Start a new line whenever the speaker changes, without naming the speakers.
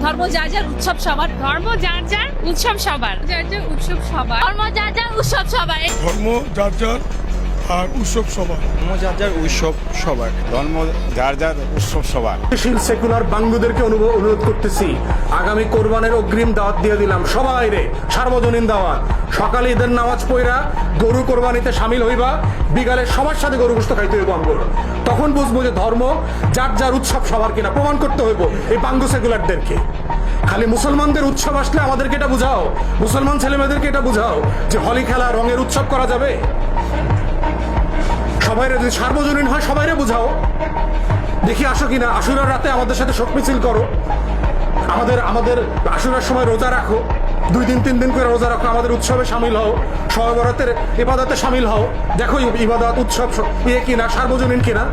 ধর্ম যার যার উৎসব সবার,
ধর্ম যার যার উৎসব সবার, যার যার উৎসব সবার,
ধর্ম যার যার উৎসব সবার।
ধর্ম যার যার আর উৎসব সবার।
ধর্ম যার যার উৎসব সবার। ধর্ম যার যার উৎসব সবার।
সেকুলার বাঙ্গুদেরকে অনুরোধ করতেছি, আগামী কোরবানের অগ্রিম দাওয়াত দিয়ে দিলাম সবাই রে, সার্বজনীন দাওয়াত। সকালে ঈদের নামাজ পড়া গরু কোরবানিতে সামিল হইবা, বিকালে সবার সাথে গরু গোশত খাইতে হইব আমগুলো। তখন বুঝবো যে ধর্ম যার যার উৎসব সবার কিনা, প্রমাণ করতে হইব এই বাঙ্গু সেকুলারদেরকে। খালি মুসলমানদের উৎসব আসলে আমাদেরকে এটা বুঝাও, মুসলমান ছেলেমেয়েদেরকে এটা বুঝাও যে হোলি খেলা রঙের উৎসব করা যাবে। সবাইরে যদি সার্বজনীন হয় সবাইরে বুঝাও, দেখি আসো কিনা। আশুরার রাতে আমাদের সাথে শোক মিছিল করো, আমাদের আশুরার সময় রোজা রাখো, 2 দিন 3 দিন করে রোজা রাখো, আমাদের উৎসবে সামিল হও, শবে বরাতের ইবাদতে সামিল হও। দেখো ইবাদত উৎসব কিনা, সার্বজনীন কিনা।